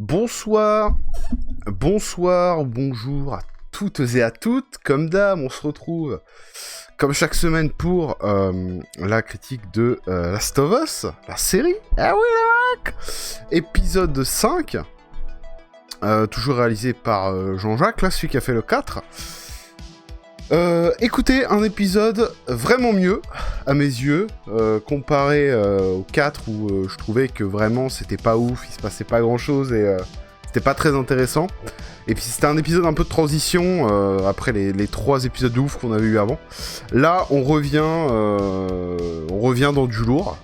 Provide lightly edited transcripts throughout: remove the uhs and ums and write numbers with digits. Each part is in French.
Bonsoir, bonjour à toutes et à toutes. Comme d'hab, on se retrouve comme chaque semaine pour la critique de Last of Us, la série. Ah oui, la mec. Épisode 5, toujours réalisé par Jean-Jacques, là, celui qui a fait le 4. Écoutez, un épisode vraiment mieux, à mes yeux, comparé au 4 où je trouvais que vraiment c'était pas ouf, il se passait pas grand chose et c'était pas très intéressant. Et puis c'était un épisode un peu de transition après les 3 épisodes de ouf qu'on avait eu avant. Là, on revient dans du lourd.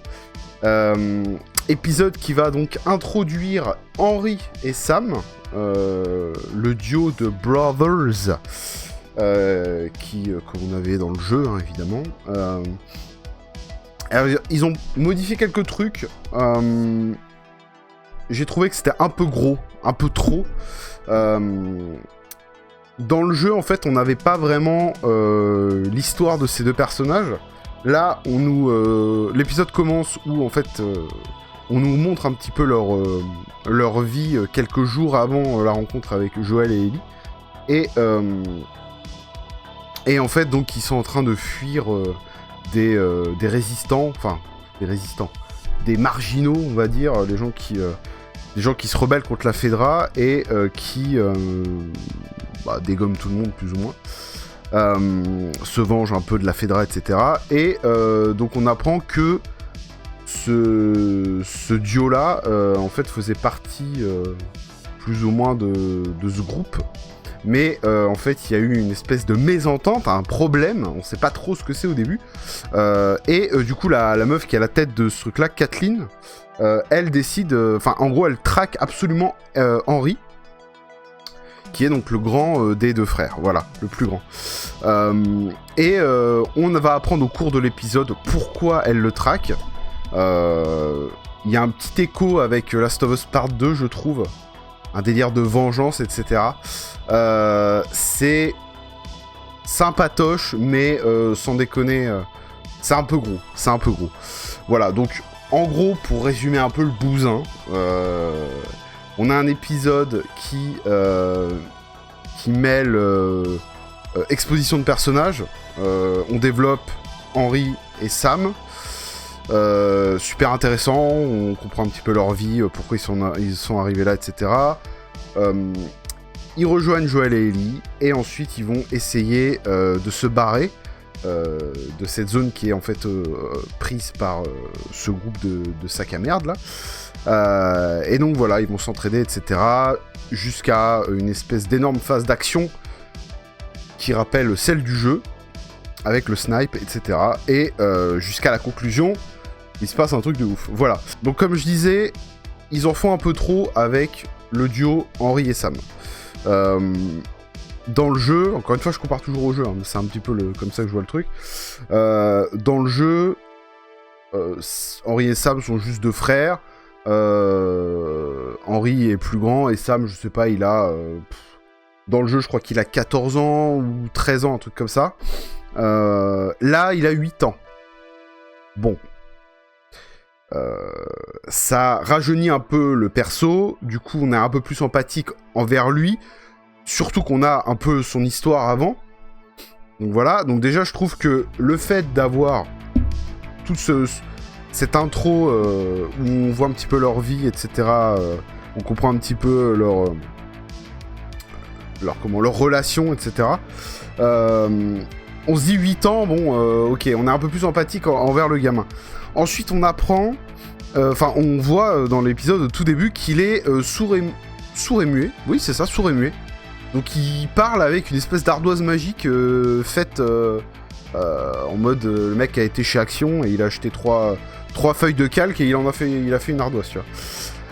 Épisode qui va donc introduire Henry et Sam, le duo de Brothers. Qu'on avait dans le jeu, hein, évidemment. Alors, ils ont modifié quelques trucs. J'ai trouvé que c'était un peu gros, un peu trop. Dans le jeu, en fait, on n'avait pas vraiment l'histoire de ces deux personnages. Là, l'épisode commence où, en fait, on nous montre un petit peu leur vie quelques jours avant la rencontre avec Joël et Ellie. Et en fait, donc, ils sont en train de fuir des résistants, des marginaux, on va dire, des gens qui se rebellent contre la Fedra et qui dégomment tout le monde, plus ou moins, se vengent un peu de la Fedra, etc. Et donc, on apprend que ce duo-là, en fait, faisait partie plus ou moins de ce groupe. Mais en fait, il y a eu une espèce de mésentente, un problème, on sait pas trop ce que c'est au début. Du coup, la meuf qui est à la tête de ce truc-là, Kathleen, elle décide... en gros, elle traque absolument Henry, qui est donc le grand des deux frères, voilà, le plus grand. On va apprendre au cours de l'épisode pourquoi elle le traque. Il y a un petit écho avec Last of Us Part 2, je trouve. Un délire de vengeance, etc. C'est sympatoche, mais sans déconner, c'est un peu gros. Voilà, donc en gros, pour résumer un peu le bousin, on a un épisode qui mêle exposition de personnages. On développe Henry et Sam. Super intéressant, on comprend un petit peu leur vie, pourquoi ils sont arrivés là, etc. Ils rejoignent Joël et Ellie, et ensuite ils vont essayer de se barrer de cette zone qui est en fait prise par ce groupe de sacs à merde là. Et donc voilà, ils vont s'entraider, etc. Jusqu'à une espèce d'énorme phase d'action qui rappelle celle du jeu, avec le snipe, etc. Et jusqu'à la conclusion, il se passe un truc de ouf. Voilà. Donc comme je disais, ils en font un peu trop avec le duo Henry et Sam. Dans le jeu, encore une fois, je compare toujours au jeu, hein, mais c'est un petit peu comme ça que je vois le truc. Dans le jeu, Henry et Sam sont juste deux frères. Henry est plus grand et Sam, je sais pas, il a... dans le jeu, je crois qu'il a 14 ans ou 13 ans, un truc comme ça. Là, il a 8 ans. Bon. Ça rajeunit un peu le perso, du coup on est un peu plus empathique envers lui, surtout qu'on a un peu son histoire avant. Donc voilà, donc déjà je trouve que le fait d'avoir toute cette intro où on voit un petit peu leur vie, etc., on comprend un petit peu leur relation, etc. On se dit 8 ans, bon, ok, on est un peu plus empathique envers le gamin. Ensuite, on apprend... on voit dans l'épisode au tout début qu'il est sourd et muet. Oui, c'est ça, sourd et muet. Donc, il parle avec une espèce d'ardoise magique faite en mode... le mec a été chez Action et il a acheté 3 feuilles de calque et il a fait une ardoise, tu vois.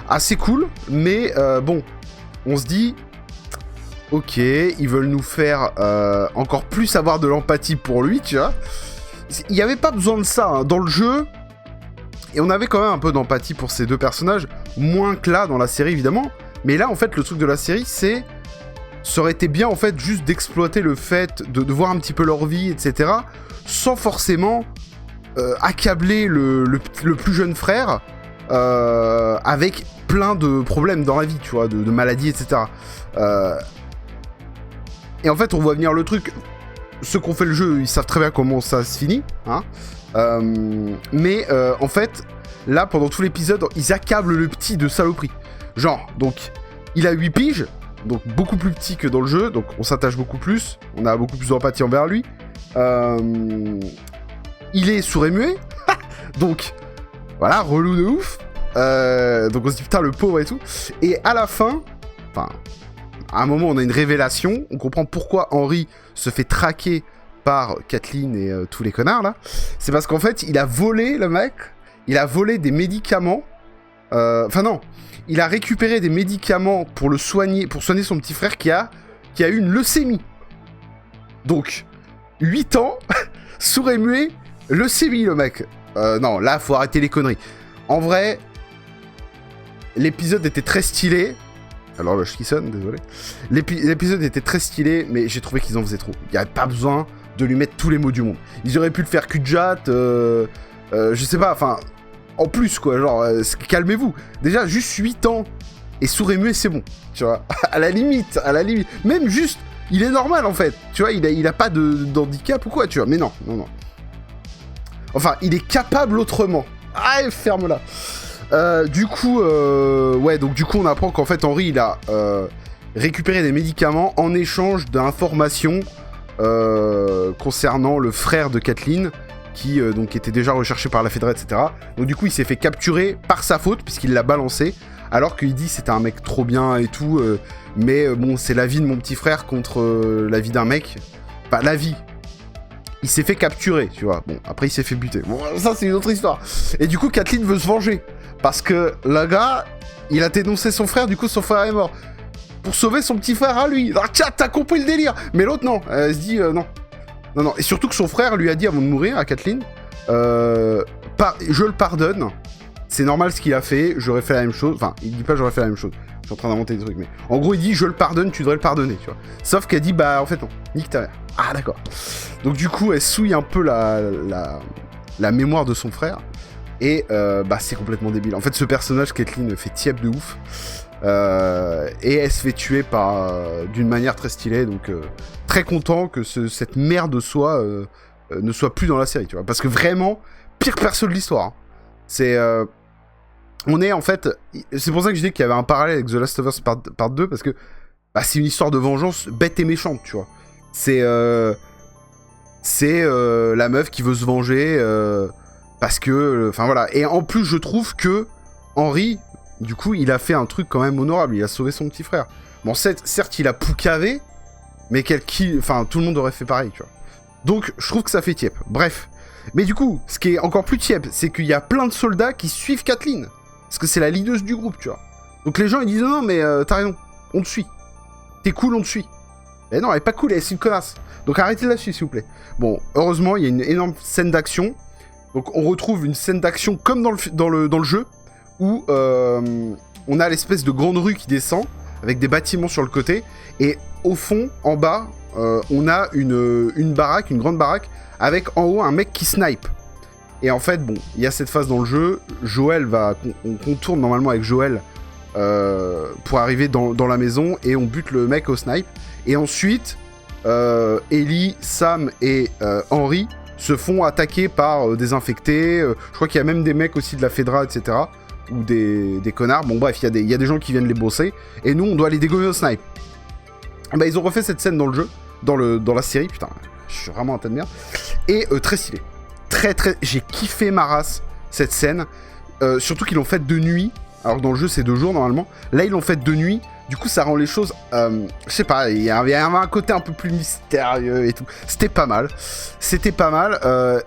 Assez cool, mais bon, on se dit... Ok, ils veulent nous faire encore plus avoir de l'empathie pour lui, tu vois. Il n'y avait pas besoin de ça, hein. Dans le jeu, et on avait quand même un peu d'empathie pour ces deux personnages, moins que là dans la série évidemment, mais là en fait le truc de la série ça aurait été bien en fait juste d'exploiter le fait de voir un petit peu leur vie, etc., sans forcément accabler le plus jeune frère avec plein de problèmes dans la vie, tu vois, de maladies, etc. Et en fait, on voit venir le truc. Ceux qui ont fait le jeu, ils savent très bien comment ça se finit, hein. Mais en fait, là, pendant tout l'épisode, ils accablent le petit de saloperie. Genre, donc, il a 8 piges, donc beaucoup plus petit que dans le jeu, donc on s'attache beaucoup plus, on a beaucoup plus d'empathie envers lui. Il est sourd et muet, donc, voilà, relou de ouf. Donc on se dit, putain, le pauvre et tout. Et à la fin, enfin, à un moment, on a une révélation, on comprend pourquoi Henry se fait traquer par Kathleen et tous les connards, là. C'est parce qu'en fait, il a volé, le mec, il a volé des médicaments. Enfin non, il a récupéré des médicaments pour le soigner, pour soigner son petit frère qui a eu une leucémie. Donc, 8 ans, sourd et muet, leucémie, le mec. Non, là, faut arrêter les conneries. En vrai, l'épisode était très stylé. Alors là, je sonne, désolé. L'épisode était très stylé, mais j'ai trouvé qu'ils en faisaient trop. Il n'y avait pas besoin de lui mettre tous les mots du monde. Ils auraient pu le faire cul-de-jatte, je sais pas, enfin... En plus, quoi, genre, calmez-vous. Déjà, juste 8 ans et sourd et muet, c'est bon, tu vois. à la limite. Même juste, il est normal, en fait. Tu vois, il a pas d'handicap ou quoi, tu vois. Mais non. Enfin, il est capable autrement. Ah, ferme-la. Du coup, on apprend qu'en fait, Henry, il a récupéré des médicaments en échange d'informations concernant le frère de Kathleen, qui donc était déjà recherché par la Fédération, etc. Donc du coup, il s'est fait capturer par sa faute, puisqu'il l'a balancé, alors qu'il dit c'était un mec trop bien et tout, mais bon, c'est la vie de mon petit frère contre la vie d'un mec. Enfin, la vie. Il s'est fait capturer, tu vois. Bon, après, il s'est fait buter. Bon, ça, c'est une autre histoire. Et du coup, Kathleen veut se venger, parce que le gars, il a dénoncé son frère, du coup, son frère est mort. Pour sauver son petit frère à lui. Alors, tiens, t'as compris le délire. Mais l'autre, non. Elle se dit, non. Non, et surtout que son frère lui a dit avant de mourir, à Kathleen, je le pardonne, c'est normal ce qu'il a fait, j'aurais fait la même chose. Enfin, il dit pas j'aurais fait la même chose, je suis en train d'inventer des trucs, mais en gros il dit je le pardonne, tu devrais le pardonner, tu vois. Sauf qu'elle dit bah en fait non, nique ta mère. Ah d'accord. Donc du coup elle souille un peu la mémoire de son frère, et c'est complètement débile. En fait ce personnage, Kathleen, fait tiep de ouf. Et elle se fait tuer d'une manière très stylée, donc très content que cette merde ne soit plus dans la série, tu vois, parce que vraiment, pire perso de l'histoire, hein. C'est... on est en fait... C'est pour ça que je dis qu'il y avait un parallèle avec The Last of Us part 2, parce que c'est une histoire de vengeance bête et méchante, tu vois. C'est la meuf qui veut se venger, parce que... Enfin voilà, et en plus je trouve que Henry... Du coup, il a fait un truc quand même honorable. Il a sauvé son petit frère. Bon, certes, il a poucavé, mais tout le monde aurait fait pareil, tu vois. Donc, je trouve que ça fait tiep. Bref. Mais du coup, ce qui est encore plus tiep, c'est qu'il y a plein de soldats qui suivent Kathleen. Parce que c'est la leaduse du groupe, tu vois. Donc les gens, ils disent non, mais t'as raison. On te suit. T'es cool, on te suit. Mais non, elle est pas cool, elle est une connasse. Donc arrêtez de la suivre, s'il vous plaît. Bon, heureusement, il y a une énorme scène d'action. Donc on retrouve une scène d'action comme dans le jeu, où on a l'espèce de grande rue qui descend, avec des bâtiments sur le côté, et au fond, en bas, on a une baraque, une grande baraque, avec en haut un mec qui snipe. Et en fait, bon, il y a cette phase dans le jeu, on contourne normalement avec Joël pour arriver dans la maison, et on bute le mec au snipe. Et ensuite, Ellie, Sam et Henry se font attaquer par des infectés, je crois qu'il y a même des mecs aussi de la Fedra, etc., ou des connards, bon bref, il y a des gens qui viennent les bosser, et nous on doit les dégommer au snipe. Ils ont refait cette scène dans le jeu, dans la série, putain, je suis vraiment un tas de merde, et très stylé. Très, j'ai kiffé ma race, cette scène, surtout qu'ils l'ont faite de nuit, alors que dans le jeu c'est 2 jours normalement, là ils l'ont faite de nuit, du coup ça rend les choses, je sais pas, il y avait un côté un peu plus mystérieux et tout, c'était pas mal,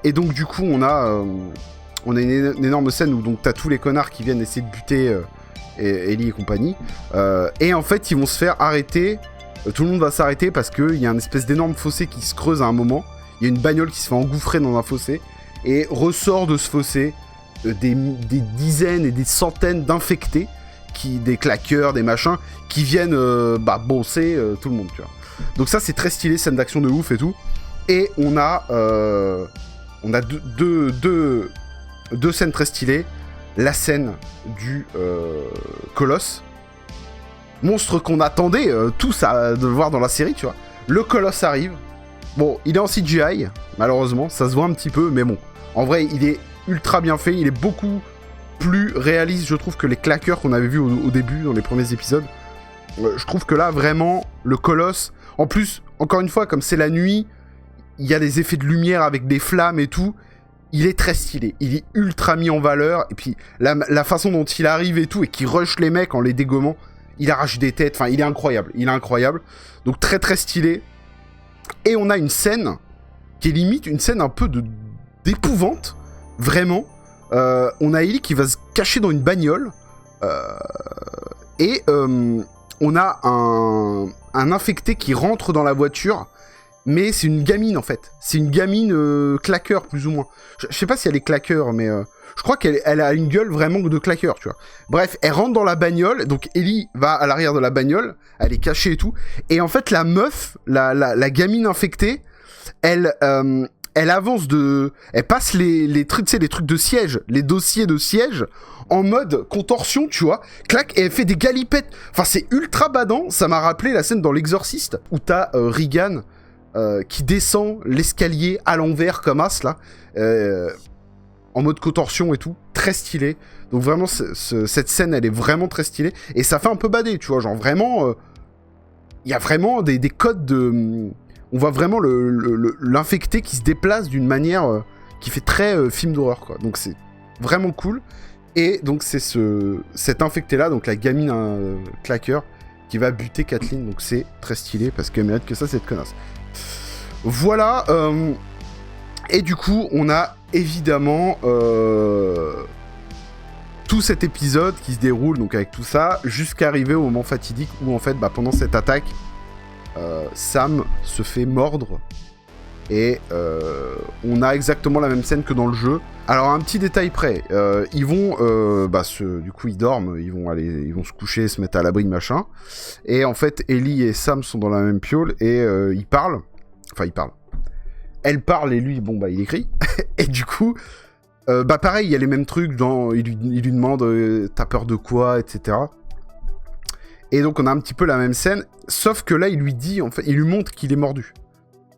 et donc du coup on a une énorme scène où donc t'as tous les connards qui viennent essayer de buter Ellie et compagnie, et en fait ils vont se faire arrêter, tout le monde va s'arrêter parce qu'il y a un espèce d'énorme fossé qui se creuse à un moment, il y a une bagnole qui se fait engouffrer dans un fossé, et ressort de ce fossé des dizaines et des centaines d'infectés, des claqueurs, des machins, qui viennent bosser tout le monde, tu vois. Donc ça c'est très stylé, scène d'action de ouf et tout, et on a deux scènes très stylées. la scène du Colosse. Monstre qu'on attendait tous de le voir dans la série, tu vois. Le Colosse arrive. Bon, il est en CGI, malheureusement, ça se voit un petit peu, mais bon. En vrai, il est ultra bien fait, il est beaucoup plus réaliste, je trouve, que les claqueurs qu'on avait vus au début, dans les premiers épisodes. Je trouve que là, vraiment, le Colosse... En plus, encore une fois, comme c'est la nuit, il y a des effets de lumière avec des flammes et tout. Il est très stylé, il est ultra mis en valeur, et puis la façon dont il arrive et tout, et qu'il rush les mecs en les dégommant, il arrache des têtes, enfin il est incroyable, donc très très stylé. Et on a une scène qui est limite une scène un peu d'épouvante, vraiment. On a Ellie qui va se cacher dans une bagnole, et on a un infecté qui rentre dans la voiture. Mais c'est une gamine, en fait. C'est une gamine claqueur, plus ou moins. Je sais pas si elle est claqueur, mais je crois qu'elle a une gueule vraiment de claqueur, tu vois. Bref, elle rentre dans la bagnole, donc Ellie va à l'arrière de la bagnole, elle est cachée et tout. Et en fait, la meuf, la gamine infectée, elle avance elle passe les trucs, tu sais, les trucs de siège, les dossiers de siège, en mode contorsion, tu vois. Clac, et elle fait des galipettes. Enfin, c'est ultra badant. Ça m'a rappelé la scène dans L'Exorciste, où t'as Regan... qui descend l'escalier à l'envers comme as là, en mode contorsion et tout, très stylé. Donc vraiment cette scène elle est vraiment très stylée et ça fait un peu badé, tu vois, genre vraiment il y a vraiment des codes de... On voit vraiment l'infecté qui se déplace d'une manière qui fait très film d'horreur quoi. Donc c'est vraiment cool. Et donc c'est cet infecté là, donc la gamine claqueur qui va buter Kathleen, donc c'est très stylé parce qu'elle mérite que ça, cette connasse. Voilà, et du coup, on a évidemment tout cet épisode qui se déroule, donc avec tout ça, jusqu'à arriver au moment fatidique où, en fait, pendant cette attaque, Sam se fait mordre, et on a exactement la même scène que dans le jeu. Alors, un petit détail près, ils vont, du coup, ils dorment, ils vont se coucher, se mettre à l'abri, machin, et en fait, Ellie et Sam sont dans la même piole, et ils parlent. Enfin, il parle. Elle parle et lui, il écrit. Et du coup, pareil, il y a les mêmes trucs. Il lui demande t'as peur de quoi, etc. Et donc, on a un petit peu la même scène. Sauf que là, il lui dit, en fait, il lui montre qu'il est mordu.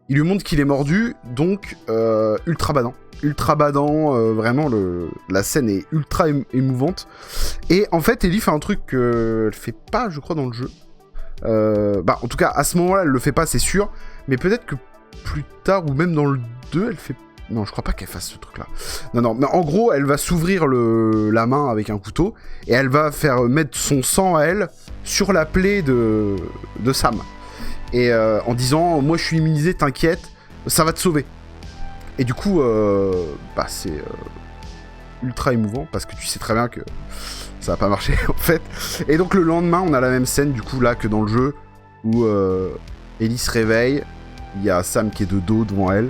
Donc, ultra badant. Vraiment, la scène est ultra émouvante. Et en fait, Ellie fait un truc qu'elle fait pas, je crois, dans le jeu. En tout cas, à ce moment-là, elle le fait pas, c'est sûr. Mais peut-être que plus tard, ou même dans le 2, elle fait... Non, je crois pas qu'elle fasse ce truc-là. Non, mais en gros, elle va s'ouvrir la main avec un couteau, et elle va faire mettre son sang à elle sur la plaie de Sam. Et en disant, moi je suis immunisé, t'inquiète, ça va te sauver. Et du coup, c'est ultra émouvant, parce que tu sais très bien que ça va pas marcher, en fait. Et donc le lendemain, on a la même scène, du coup, là, que dans le jeu, où Ellie se réveille, il y a Sam qui est de dos devant elle,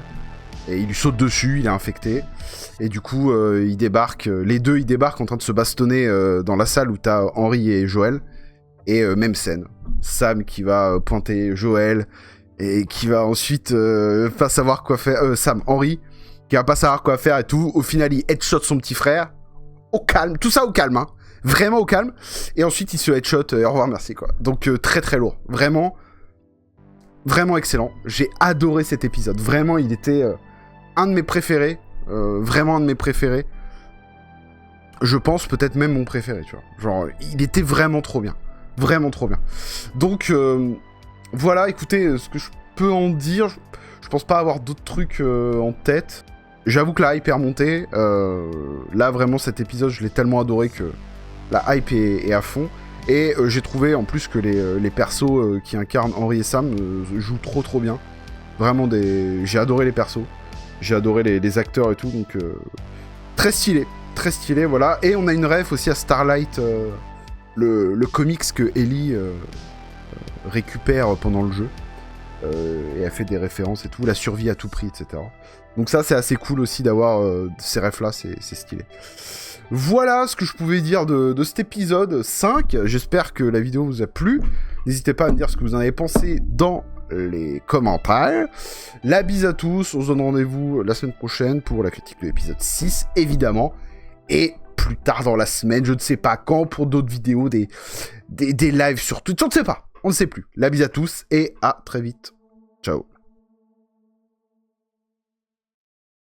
et il lui saute dessus, il est infecté, et du coup, ils débarquent en train de se bastonner dans la salle où t'as Henry et Joël, et même scène. Sam qui va pointer Joël, et qui va ensuite pas savoir quoi faire, Henry, qui va pas savoir quoi faire et tout, au final il headshot son petit frère, au calme, tout ça au calme, hein, vraiment au calme, et ensuite il se headshot, au revoir, merci quoi. Donc très très lourd, vraiment excellent, j'ai adoré cet épisode, vraiment il était un de mes préférés, vraiment un de mes préférés, je pense peut-être même mon préféré, tu vois, genre il était vraiment trop bien. Donc voilà, écoutez, ce que je peux en dire, je pense pas avoir d'autres trucs en tête. J'avoue que la hype est remontée. Là, vraiment, cet épisode, je l'ai tellement adoré que la hype est à fond. Et j'ai trouvé en plus que les persos qui incarnent Henry et Sam jouent trop bien. Vraiment, j'ai adoré les persos. J'ai adoré les acteurs et tout. Donc, très stylé, voilà. Et on a une ref aussi à Starlight, le comics que Ellie récupère pendant le jeu. Et elle fait des références et tout, la survie à tout prix, etc. Donc ça, c'est assez cool aussi d'avoir ces refs-là, c'est stylé. Voilà ce que je pouvais dire de cet épisode 5. J'espère que la vidéo vous a plu. N'hésitez pas à me dire ce que vous en avez pensé dans les commentaires. La bise à tous, on se donne rendez-vous la semaine prochaine pour la critique de l'épisode 6, évidemment. Et plus plus tard dans la semaine, je ne sais pas quand, pour d'autres vidéos, des lives sur Twitch, on ne sait pas, on ne sait plus. La bise à tous et à très vite. Ciao.